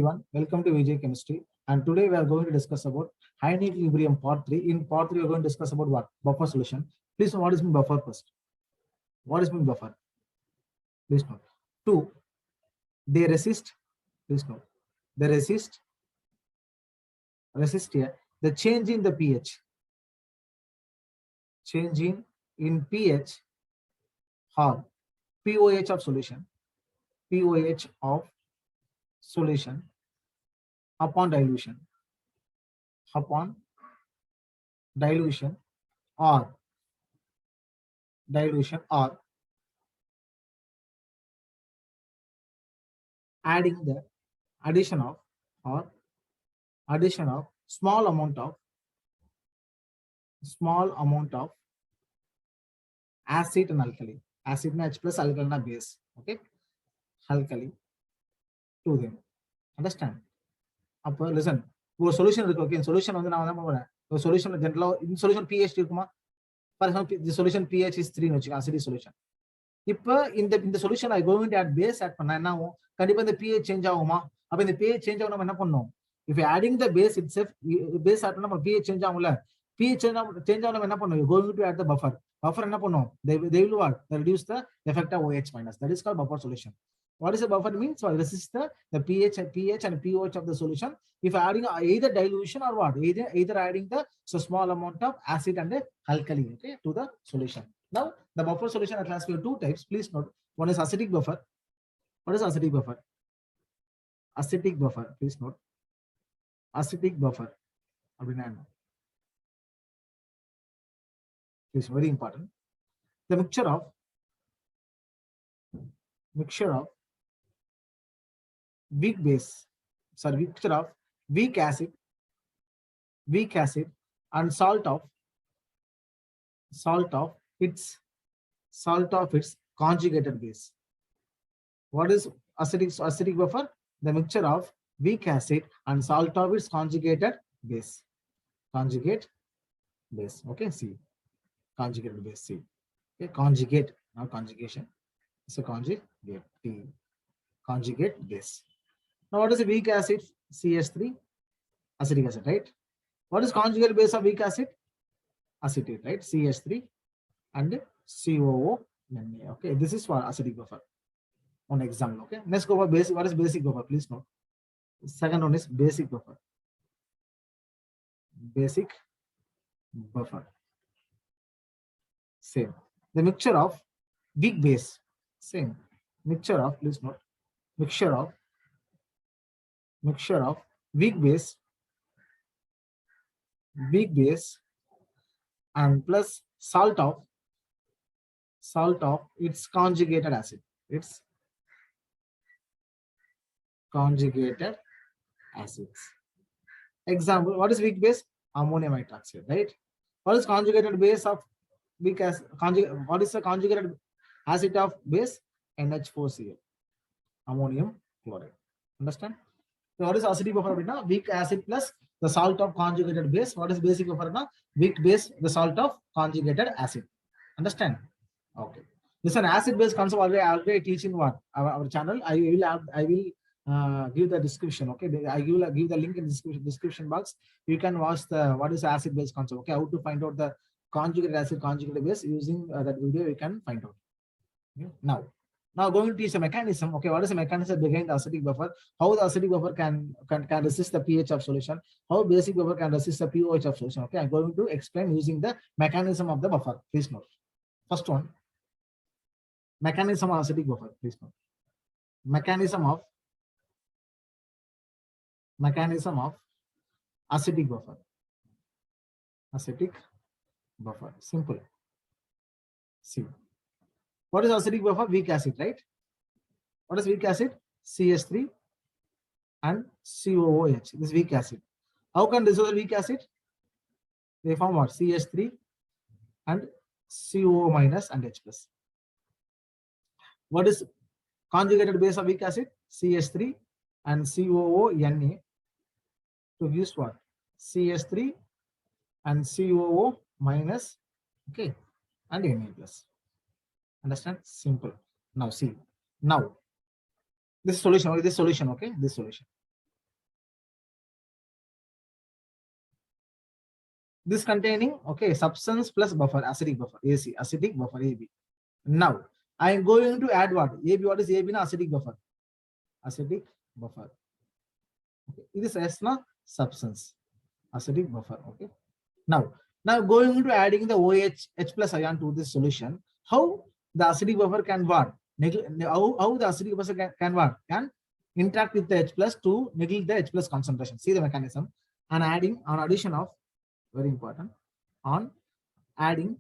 everyone, welcome to Vijay Chemistry, and today we are going to discuss about high need equilibrium part 3. In part 3 we are going to discuss about what? Buffer solution. Please know what is mean buffer first. What is mean buffer? Please note. 2. They resist. Please note. They resist here the change in the pH. Changing in pH or pOH of solution. pOH of solution upon dilution or adding the addition of small amount of acid and alkali. Acid na H plus, alkali na base. Okay, alkali to them. Understand? Appo listen. ஒரு solution இருக்கு. Okay, solution வந்து நான் என்ன பண்றேன், ஒரு solution ஜெனரலா இந்த solution pH இருக்குமா? For example the solution pH is 3 னு வெச்சுக்க, அசிடிக் சொல்யூஷன். இப்போ இந்த solution I going to add base add பண்ணா என்ன ஆகும்? கண்டிப்பா இந்த pH சேஞ்ச் ஆகுமா? அப்ப இந்த pH சேஞ்ச் ஆகும் நம்ம என்ன பண்ணனும்? If you adding the base itself, base add பண்ணா நம்ம pH சேஞ்ச் ஆகும்ல. pH சேஞ்ச் ஆகும் நம்ம என்ன பண்ணனும்? You going to add the buffer. Buffer என்ன பண்ணும்? They will what? They reduce the effect of OH minus. That is called buffer solution. What is a buffer means? So resist the pH and pOH of the solution. If adding either dilution or what, either adding the small amount of acid and alkali, okay, to the solution. Now the buffer solution are classified 2 types. Please note. One is acidic buffer. What is acidic buffer? Acidic buffer. Please note. Acidic buffer. It's very important. The mixture of weak base, mixture of weak acid and salt of its conjugated base. What is acidic buffer? The mixture of weak acid and salt of its conjugated base. Okay, C. Conjugated base, C. Okay, conjugate, not conjugation. It's a conjugate, T. Conjugate base. Now what is a weak acid? CH3, acetic acid, right? What is conjugate base of weak acid? Acetate, right? CH3 and COO. Okay, this is for acidic buffer. One example. Okay, let's go for basic. What is basic buffer? Please note. Second one is basic buffer. Basic buffer. Same. The mixture of weak base. Same. Mixture of, please note. Mixture of weak base and plus salt of its conjugated acid. Its conjugated acids. Example, what is weak base? Ammonium hydroxide, right? What is conjugated base of weak acid? What is the conjugated acid of base? NH4Cl. Ammonium chloride. Understand? So what is acidic buffer? Weak acid plus the salt of conjugated base. What is basic buffer? Weak base, the salt of conjugated acid. Understand? Okay. This is an acid base concept already teaching what our channel. I will give the description. Okay, I will give the link in the description box. You can watch the what is acid base concept. Okay, how to find out the conjugated acid, conjugated base using that video. You can find out. Okay? Now going to teach a mechanism. Okay, what is the mechanism behind the acidic buffer? How the acidic buffer can resist the pH of solution? How basic buffer can resist the pOH of solution? Okay, I'm going to explain using the mechanism of the buffer. Please note. First one, mechanism of acidic buffer. Please note. Mechanism of acidic buffer. Acidic buffer. Simple. See. What is acidic buffer? Weak acid, right? What is weak acid? CH3 and COOH. This is weak acid. How can dissolve weak acid? They form what? CH3 and COO minus and H plus. What is conjugated base of weak acid? CH3 and COO Na to use what? CH3 and COO minus, okay, and Na plus. Understand? Simple. Now see. Now this solution, okay, this solution. This containing, okay, substance plus buffer, acidic buffer, AC, acidic buffer, AB. Now, I am going to add what? AB, what is AB? Na acidic buffer. Acidic buffer. Okay. This is na substance, acidic buffer. Okay. Now going to adding the OH, H plus ion to this solution. How the acidic buffer can what? How the acidic buffer can what? Can interact with the H plus to neglect the H plus concentration. See the mechanism. And adding on addition of, very important, on adding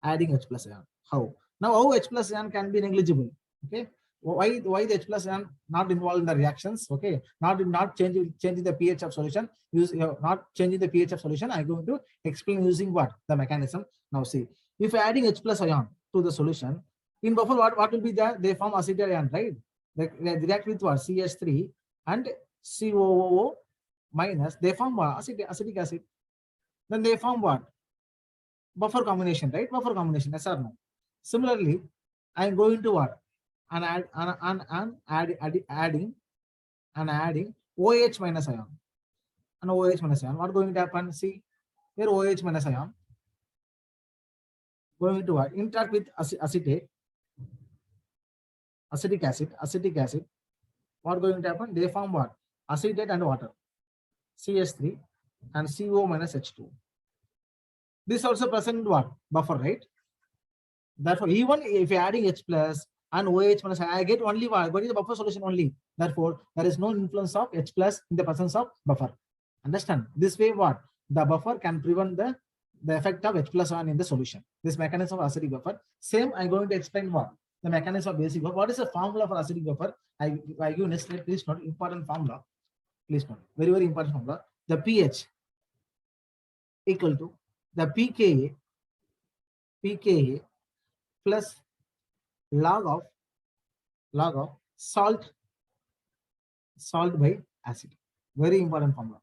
H plus ion. How? Now how H plus ion can be negligible? Okay. Why the H plus ion not involved in the reactions? Okay. Not changing the pH of solution. Not changing the pH of solution. I'm going to explain using what? The mechanism. Now see, if adding H plus ion to the solution, in buffer what will be there? They form acetyl ion, right? They react with what? CH3 and COOO minus. They form what? Acetic acid. Then they form what? Buffer combination, right? Buffer combination, yes or no? Similarly, I am going to what? And adding OH minus ion. And OH minus ion. What going to happen? See, here OH minus ion going to what? Interact with acetic acid. What going to happen? They form what? Acetate and water. CH3 and CO minus H2. This also present in what? Buffer, right? Therefore, even if you're adding H plus and OH minus, I get only what? What is the buffer solution only? Therefore, there is no influence of H plus in the presence of buffer. Understand? This way, what? The buffer can prevent the effect of H plus ion in the solution. This mechanism of acidic buffer. Same, I'm going to explain what? The mechanism of basic buffer. What is the formula for acidic buffer? I give next slide. Please note, important formula. Please note, very, very important formula. The pH equal to the pKa plus log of salt by acid. Very important formula.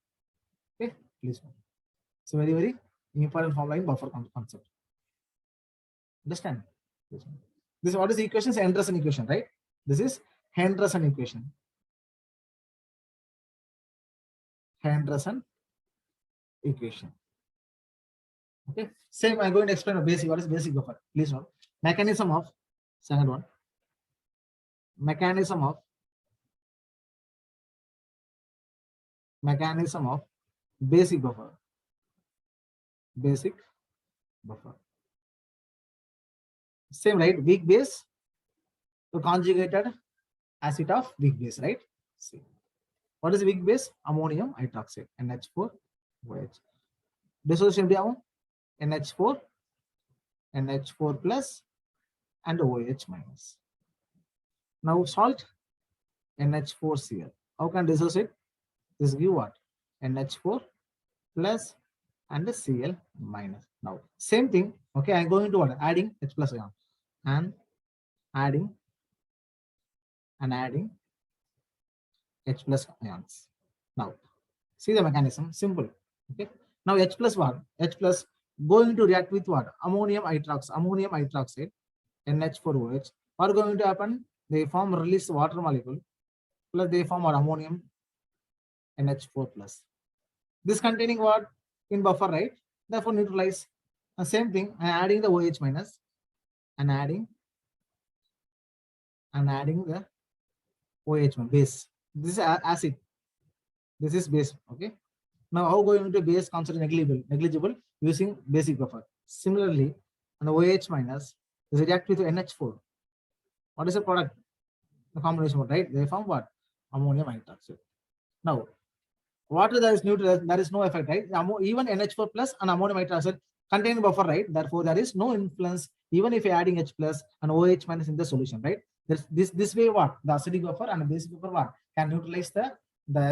Okay, please note. So very, very important formula in buffer concept. Understand? This what is the equation? Henderson equation, right? This is Henderson equation. Henderson equation. Okay. Same, I'm going to explain a basic. What is basic buffer? Please note. Mechanism of, second one. Mechanism of basic buffer. Basic buffer. Same, right? Weak base to conjugated acid of weak base, right? See. What is weak base? Ammonium hydroxide, NH4 OH. Dissociation down NH4 plus and OH minus. Now salt NH4Cl. How can dissociate? This give what? NH4 plus and the Cl minus. Now same thing. Okay, I'm going to what? Adding H plus ion and adding H plus ions. Now see the mechanism. Simple. Okay. Now H plus what? H plus going to react with what? Ammonium hydroxide, NH4OH. What going to happen? They form release water molecule plus they form what? Ammonium NH4 plus. This containing what? In buffer, right? Therefore neutralize. The same thing. I'm adding the OH minus and adding the OH minus base. This is acid. This is base. Okay. Now how going to base consider negligible using basic buffer. Similarly, an OH minus is react with NH4. What is the product? The combination, right? They form what? Ammonium hydroxide. Now, water that is neutral, there is no effect, right? Even NH4 plus and ammonium hydroxide contain buffer, right? Therefore, there is no influence even if you're adding H plus and OH minus in the solution, right? This way, what? The acidic buffer and the basic buffer what? Can neutralize the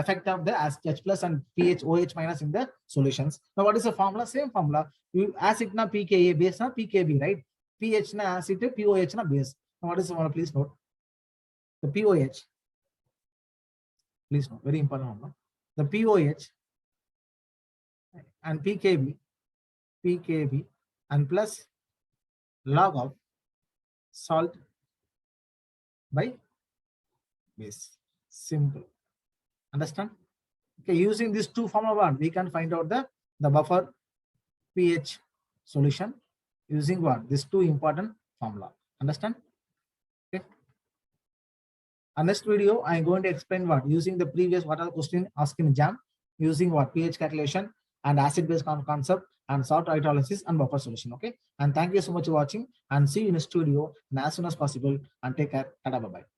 effect of the H plus and pH OH minus in the solutions. Now, what is the formula? Same formula. Acid na pKa, base na pKb, right? pH na acid, POH na base. Now, what is the formula? Please note. The POH. Please note. Very important formula. The POH and pKb and plus log of salt by base. Simple. Understand? Okay, using these two formula, we can find out the the buffer pH solution using what? These two important formula. Understand? Okay. And next video, I'm going to explain what using the previous what are the question asked in JAM, using what pH calculation and acid-base concept and salt hydrolysis and buffer solution. Okay. And thank you so much for watching and see you in next video and as soon as possible and take care. Bye bye.